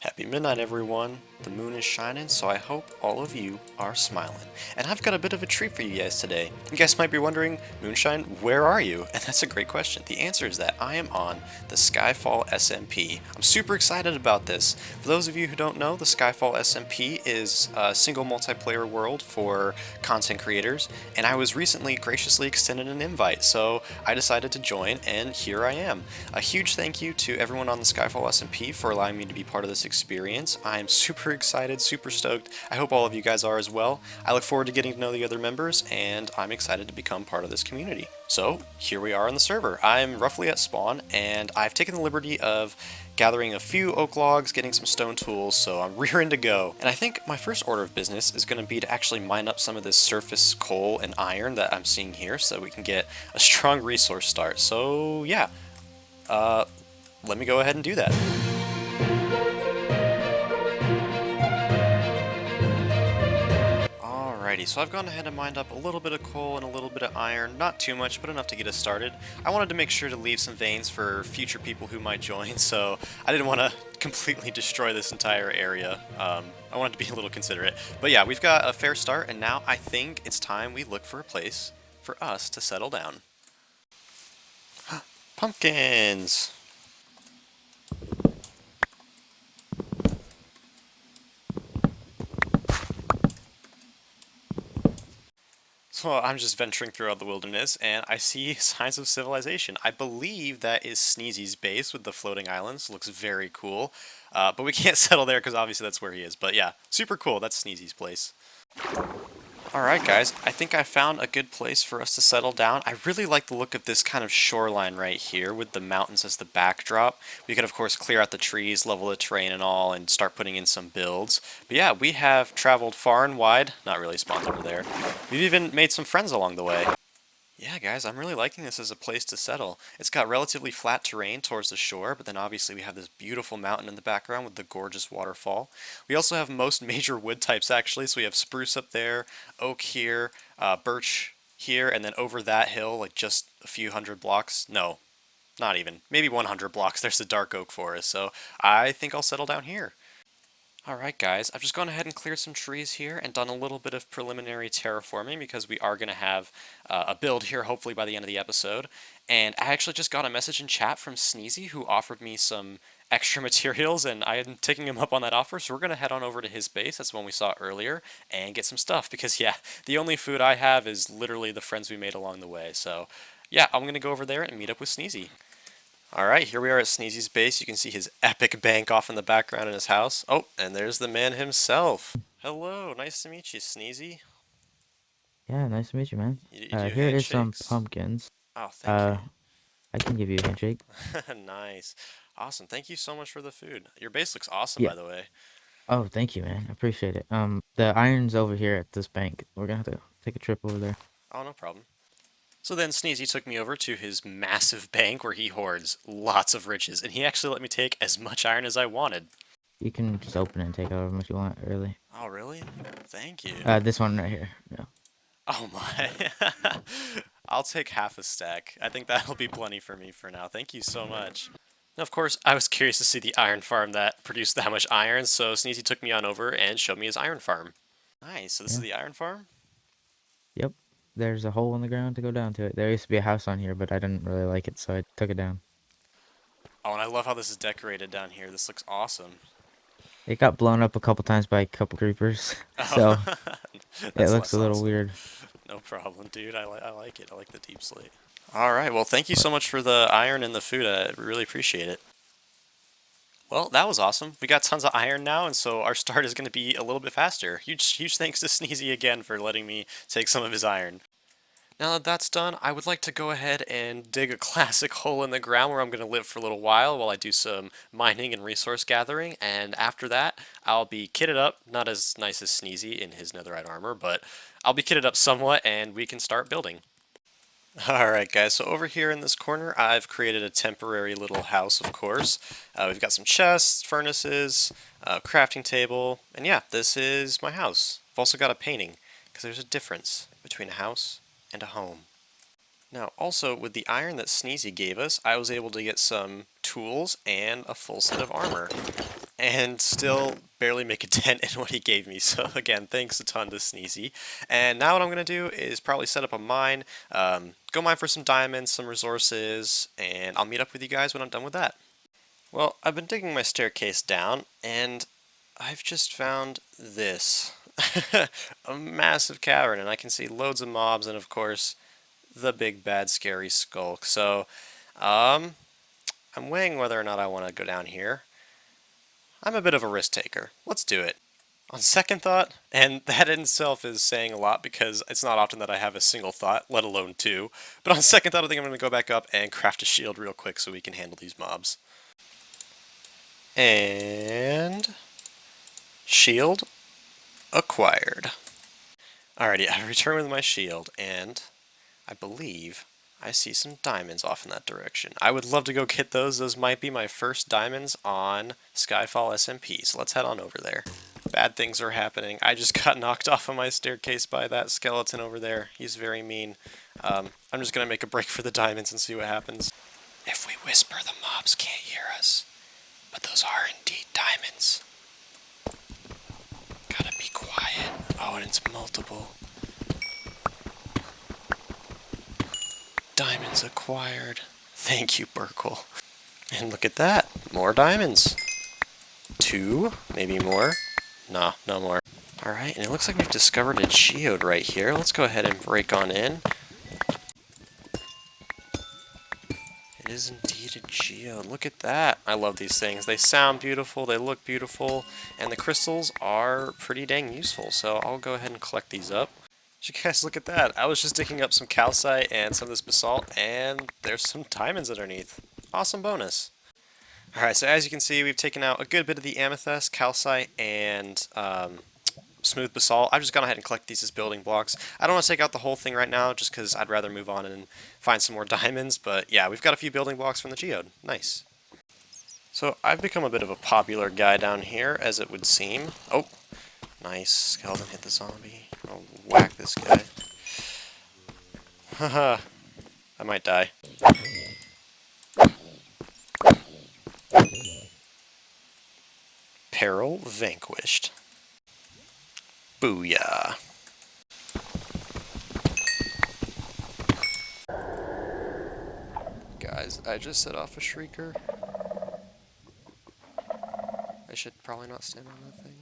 Happy midnight, everyone. The moon is shining, so I hope all of you are smiling. And I've got a bit of a treat for you guys today. You guys might be wondering, Moonshine, where are you? And that's a great question. The answer is that I am on the Skyfall SMP. I'm super excited about this. For those of you who don't know, the Skyfall SMP is a single multiplayer world for content creators, and I was recently graciously extended an invite, so I decided to join, and here I am. A huge thank you to everyone on the Skyfall SMP for allowing me to be part of this experience. I'm super excited, super stoked. I hope all of you guys are as well. I look forward to getting to know the other members, and I'm excited to become part of this community. So here we are on the server. I'm roughly at spawn, and I've taken the liberty of gathering a few oak logs, getting some stone tools, so I'm rearing to go. And I think my first order of business is going to be to actually mine up some of this surface coal and iron that I'm seeing here so we can get a strong resource start. So yeah, let me go ahead and do that. Alrighty, so I've gone ahead and mined up a little bit of coal and a little bit of iron, not too much, but enough to get us started. I wanted to make sure to leave some veins for future people who might join, so I didn't want to completely destroy this entire area. I wanted to be a little considerate. But yeah, we've got a fair start, and now I think it's time we look for a place for us to settle down. Pumpkins! So I'm just venturing throughout the wilderness, and I see signs of civilization. I believe that is Sneezy's base with the floating islands. Looks very cool. But we can't settle there because obviously that's where he is. But yeah, super cool. That's Sneezy's place. Alright guys, I think I found a good place for us to settle down. I really like the look of this kind of shoreline right here with the mountains as the backdrop. We could of course clear out the trees, level the terrain and all, and start putting in some builds. But yeah, we have traveled far and wide, not really spawned over there. We've even made some friends along the way. Yeah, guys, I'm really liking this as a place to settle. It's got relatively flat terrain towards the shore, but then obviously we have this beautiful mountain in the background with the gorgeous waterfall. We also have most major wood types, actually, so we have spruce up there, oak here, birch here, and then over that hill, like just a few hundred blocks. No, not even. Maybe 100 blocks, there's the dark oak forest, so I think I'll settle down here. Alright guys, I've just gone ahead and cleared some trees here and done a little bit of preliminary terraforming because we are going to have a build here hopefully by the end of the episode. And I actually just got a message in chat from Sneezy who offered me some extra materials and I am taking him up on that offer, so we're going to head on over to his base, that's the one we saw earlier, and get some stuff because yeah, the only food I have is literally the friends we made along the way. So yeah, I'm going to go over there and meet up with Sneezy. Alright, here we are at Sneezy's base. You can see his epic bank off in the background in his house. Oh, and there's the man himself. Hello, nice to meet you, Sneezy. Yeah, nice to meet you, man. You do Here is some handshakes? pumpkins. Oh, thank you. Uh, I can give you a handshake. Nice. Awesome, thank you so much for the food. Your base looks awesome, Yeah. by the way. Oh, thank you, man. I appreciate it. The iron's over here at this bank. We're gonna have to take a trip over there. Oh, no problem. So then Sneezy took me over to his massive bank where he hoards lots of riches, and he actually let me take as much iron as I wanted. You can just open it and take however much you want, really. Oh, really? Thank you. This one right here. Yeah. Oh my. I'll take half a stack. I think that'll be plenty for me for now. Thank you so much. And of course, I was curious to see the iron farm that produced that much iron, so Sneezy took me on over and showed me his iron farm. Nice, so this is Yeah. the iron farm? Yep. There's a hole in the ground to go down to it. There used to be a house on here, but I didn't really like it, so I took it down. Oh, and I love how this is decorated down here. This looks awesome. It got blown up a couple times by a couple creepers, Oh, so it that's looks less a little awesome. weird. No problem, dude. I like it. I like the deep slate. Alright, well, thank you so much for the iron and the food. I really appreciate it. Well, that was awesome. We got tons of iron now, and so our start is going to be a little bit faster. Huge thanks to Sneezy again for letting me take some of his iron. Now that that's done, I would like to go ahead and dig a classic hole in the ground where I'm going to live for a little while I do some mining and resource gathering, and after that, I'll be kitted up, not as nice as Sneezy in his netherite armor, but I'll be kitted up somewhat and we can start building. Alright guys, so over here in this corner I've created a temporary little house, of course. We've got some chests, furnaces, crafting table, and yeah, this is my house. I've also got a painting, because there's a difference between a house and a home. Now also, with the iron that Sneezy gave us, I was able to get some tools and a full set of armor. and still barely make a dent in what he gave me. So again, thanks a ton to Sneezy. And now what I'm going to do is probably set up a mine, go mine for some diamonds, some resources, and I'll meet up with you guys when I'm done with that. Well, I've been digging my staircase down, and I've just found this. A massive cavern, and I can see loads of mobs, and of course, the big bad scary skulk. So, I'm weighing whether or not I want to go down here. I'm a bit of a risk taker. Let's do it. On second thought, and that in itself is saying a lot because it's not often that I have a single thought, let alone two, but on second thought I think I'm going to go back up and craft a shield real quick so we can handle these mobs. And shield acquired. Alrighty, I return with my shield, and I believe I see some diamonds off in that direction. I would love to go get those. Those might be my first diamonds on Skyfall SMP, so let's head on over there. Bad things are happening. I just got knocked off of my staircase by that skeleton over there. He's very mean. I'm just going to make a break for the diamonds and see what happens. If we whisper, the mobs can't hear us. But those are indeed diamonds. Gotta be quiet. Oh, and it's multiple. Diamonds acquired. Thank you, Burkle. And look at that. More diamonds. 2, maybe more. Nah, no more. Alright, and it looks like we've discovered a geode right here. Let's go ahead and break on in. It is indeed a geode. Look at that. I love these things. They sound beautiful, they look beautiful, and the crystals are pretty dang useful. So I'll go ahead and collect these up. You guys look at that. I was just digging up some calcite and some of this basalt, and there's some diamonds underneath. Awesome bonus. Alright, so as you can see, we've taken out a good bit of the amethyst, calcite, and smooth basalt. I've just gone ahead and collected these as building blocks. I don't want to take out the whole thing right now, just because I'd rather move on and find some more diamonds, but yeah, we've got a few building blocks from the geode. Nice. So I've become a bit of a popular guy down here, as it would seem. Oh, nice. Skeleton hit the zombie. I'll whack this guy. Haha. I might die. Peril vanquished. Booyah. Guys, I just set off a shrieker. I should probably not stand on that thing.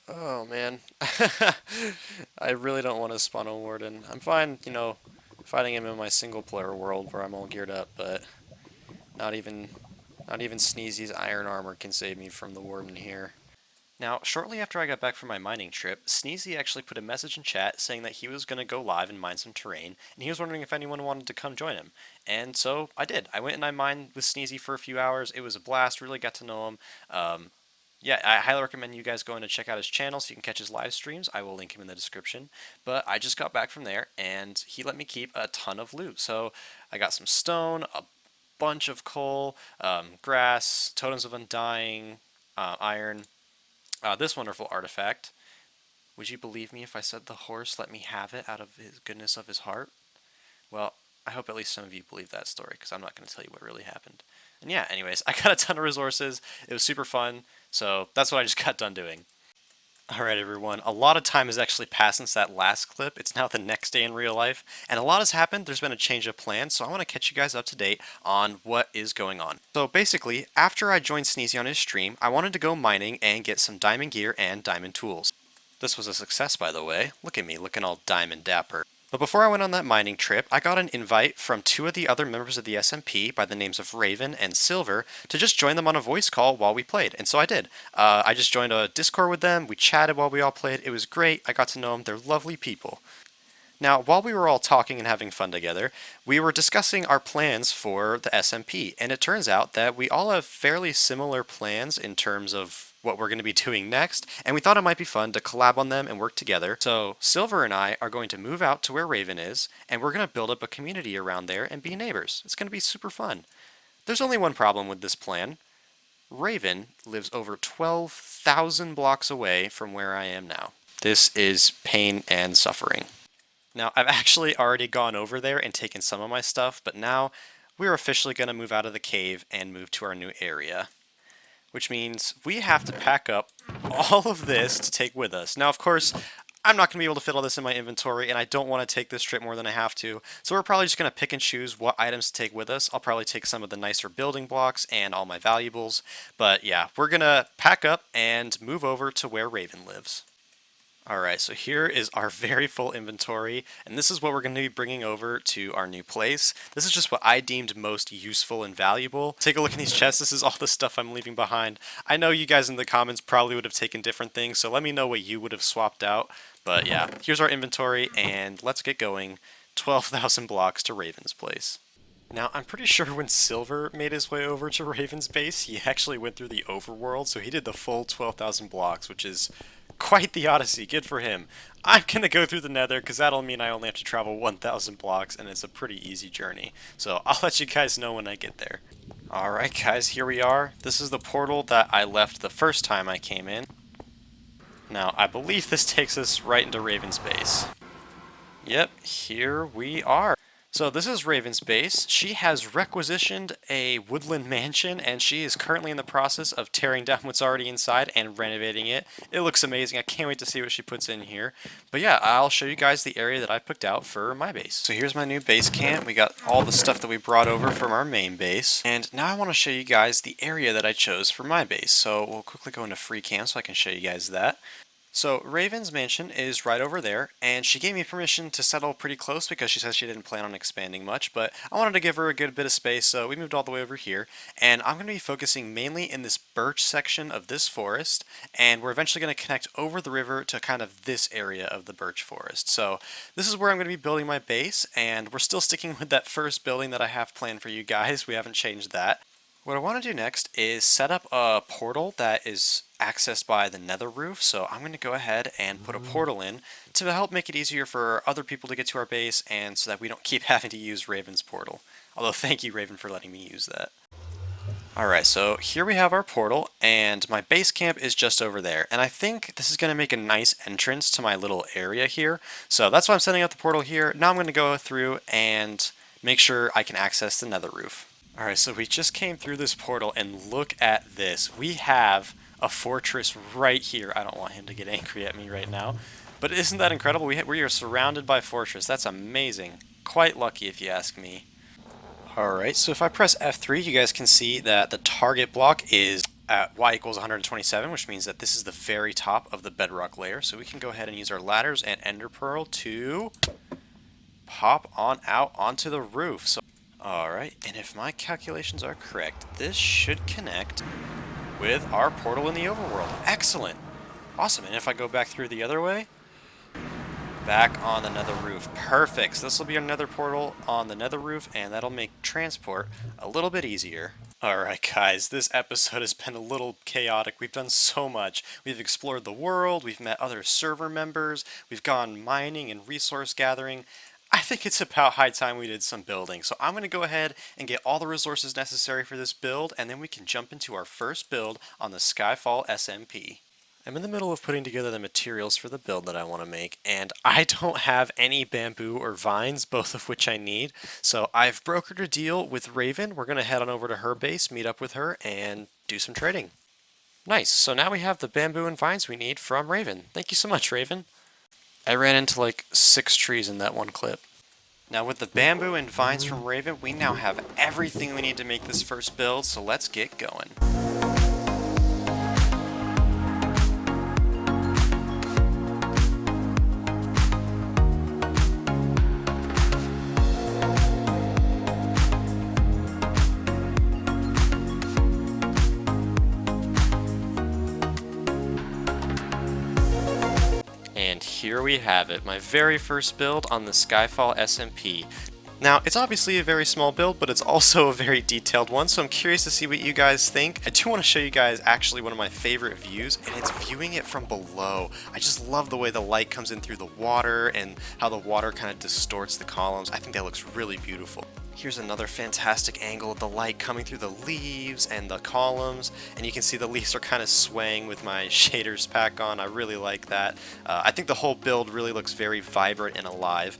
Oh man. I really don't want to spawn a warden. I'm fine, you know, fighting him in my single player world where I'm all geared up, but not even Sneezy's iron armor can save me from the warden here. Now, shortly after I got back from my mining trip, Sneezy actually put a message in chat saying that he was going to go live and mine some terrain, and he was wondering if anyone wanted to come join him. And so I did. I went and I mined with Sneezy for a few hours. It was a blast, really got to know him. Yeah, I highly recommend you guys going to check out his channel so you can catch his live streams. I will link him in the description. But I just got back from there, and he let me keep a ton of loot. So I got some stone, a bunch of coal, grass, totems of undying, iron, this wonderful artifact. Would you believe me if I said the horse let me have it out of his goodness of his heart? Well, I hope at least some of you believe that story, because I'm not going to tell you what really happened. And yeah, anyways, I got a ton of resources. It was super fun, so that's what I just got done doing. Alright everyone, a lot of time has actually passed since that last clip. It's now the next day in real life, and a lot has happened. There's been a change of plans, so I want to catch you guys up to date on what is going on. So basically, after I joined Sneezy on his stream, I wanted to go mining and get some diamond gear and diamond tools. This was a success, by the way. Look at me, looking all diamond dapper. But before I went on that mining trip, I got an invite from 2 of the other members of the SMP by the names of Raven and Silver to just join them on a voice call while we played, and so I did. I just joined a Discord with them, we chatted while we all played, it was great, I got to know them, they're lovely people. Now, while we were all talking and having fun together, we were discussing our plans for the SMP, and it turns out that we all have fairly similar plans in terms of what we're going to be doing next, and we thought it might be fun to collab on them and work together. So Silver and I are going to move out to where Raven is, and we're going to build up a community around there and be neighbors. It's going to be super fun. There's only one problem with this plan. Raven lives over 12,000 blocks away from where I am now. This is pain and suffering. Now, I've actually already gone over there and taken some of my stuff, but now we're officially going to move out of the cave and move to our new area. which means we have to pack up all of this to take with us. Now, of course, I'm not going to be able to fit all this in my inventory, and I don't want to take this trip more than I have to, so we're probably just going to pick and choose what items to take with us. I'll probably take some of the nicer building blocks and all my valuables, but yeah, we're going to pack up and move over to where Raven lives. Alright, so here is our very full inventory, and this is what we're going to be bringing over to our new place. This is just what I deemed most useful and valuable. Take a look in these chests, this is all the stuff I'm leaving behind. I know you guys in the comments probably would have taken different things, so let me know what you would have swapped out. But yeah, here's our inventory, and let's get going. 12,000 blocks to Raven's place. Now, I'm pretty sure when Silver made his way over to Raven's base, he actually went through the overworld, so he did the full 12,000 blocks, which is quite the odyssey. Good for him. I'm gonna go through the nether because that'll mean I only have to travel 1,000 blocks and it's a pretty easy journey. So I'll let you guys know when I get there. Alright guys, here we are. This is the portal that I left the first time I came in. Now I believe this takes us right into Raven's base. Yep, here we are. So this is Raven's base. She has requisitioned a woodland mansion, and she is currently in the process of tearing down what's already inside and renovating it. It looks amazing. I can't wait to see what she puts in here. But yeah, I'll show you guys the area that I picked out for my base. So here's my new base camp. We got all the stuff that we brought over from our main base. And now I want to show you guys the area that I chose for my base. So we'll quickly go into free camp so I can show you guys that. So Raven's mansion is right over there, and she gave me permission to settle pretty close because she says she didn't plan on expanding much, but I wanted to give her a good bit of space, so we moved all the way over here, and I'm going to be focusing mainly in this birch section of this forest, and we're eventually going to connect over the river to kind of this area of the birch forest. So this is where I'm going to be building my base, and we're still sticking with that first building that I have planned for you guys. We haven't changed that. What I want to do next is set up a portal that is accessed by the nether roof, so I'm going to go ahead and put a portal in to help make it easier for other people to get to our base and so that we don't keep having to use Raven's portal. Although thank you Raven for letting me use that. Alright, so here we have our portal, and my base camp is just over there, and I think this is going to make a nice entrance to my little area here, so that's why I'm setting up the portal here. Now I'm going to go through and make sure I can access the nether roof. Alright, so we just came through this portal, and look at this. We have a fortress right here. I don't want him to get angry at me right now. But isn't that incredible? We are surrounded by fortress. That's amazing. Quite lucky if you ask me. Alright, so if I press F3, you guys can see that the target block is at y equals 127, which means that this is the very top of the bedrock layer. So we can go ahead and use our ladders and ender pearl to pop on out onto the roof. So alright, and if my calculations are correct, this should connect with our portal in the overworld. Excellent! Awesome, and if I go back through the other way, back on the nether roof. Perfect! So this will be our nether portal on the nether roof, and that'll make transport a little bit easier. Alright guys, this episode has been a little chaotic. We've done so much. We've explored the world, we've met other server members, we've gone mining and resource gathering. I think it's about high time we did some building, so I'm going to go ahead and get all the resources necessary for this build, and then we can jump into our first build on the Skyfall SMP. I'm in the middle of putting together the materials for the build that I want to make, and I don't have any bamboo or vines, both of which I need, so I've brokered a deal with Raven. We're going to head on over to her base, meet up with her, and do some trading. Nice, so now we have the bamboo and vines we need from Raven. Thank you so much, Raven. I ran into like 6 trees in that one clip. Now with the bamboo and vines from Raven, we now have everything we need to make this first build, so let's get going. And here we have it, my very first build on the Skyfall SMP. Now, it's obviously a very small build, but it's also a very detailed one, so I'm curious to see what you guys think. I do want to show you guys actually one of my favorite views, and it's viewing it from below. I just love the way the light comes in through the water, and how the water kind of distorts the columns. I think that looks really beautiful. Here's another fantastic angle of the light coming through the leaves and the columns, and you can see the leaves are kind of swaying with my shaders pack on. I really like that. I think the whole build really looks very vibrant and alive.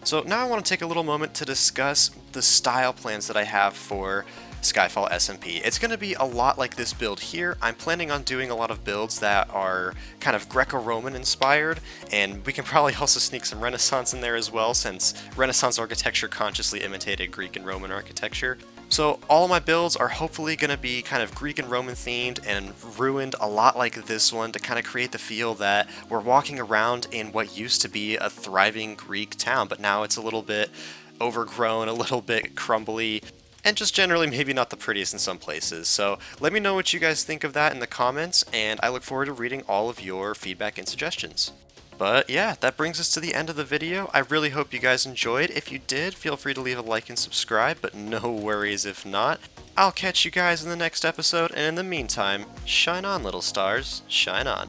So now I want to take a little moment to discuss the style plans that I have for Skyfall SMP. It's going to be a lot like this build here. I'm planning on doing a lot of builds that are kind of Greco-Roman inspired, and we can probably also sneak some Renaissance in there as well, since Renaissance architecture consciously imitated Greek and Roman architecture. So all of my builds are hopefully going to be kind of Greek and Roman themed and ruined a lot like this one to kind of create the feel that we're walking around in what used to be a thriving Greek town, but now it's a little bit overgrown, a little bit crumbly, and just generally maybe not the prettiest in some places. So let me know what you guys think of that in the comments, and I look forward to reading all of your feedback and suggestions. But yeah, that brings us to the end of the video. I really hope you guys enjoyed. If you did, feel free to leave a like and subscribe, but no worries if not. I'll catch you guys in the next episode, and in the meantime, shine on, little stars, shine on.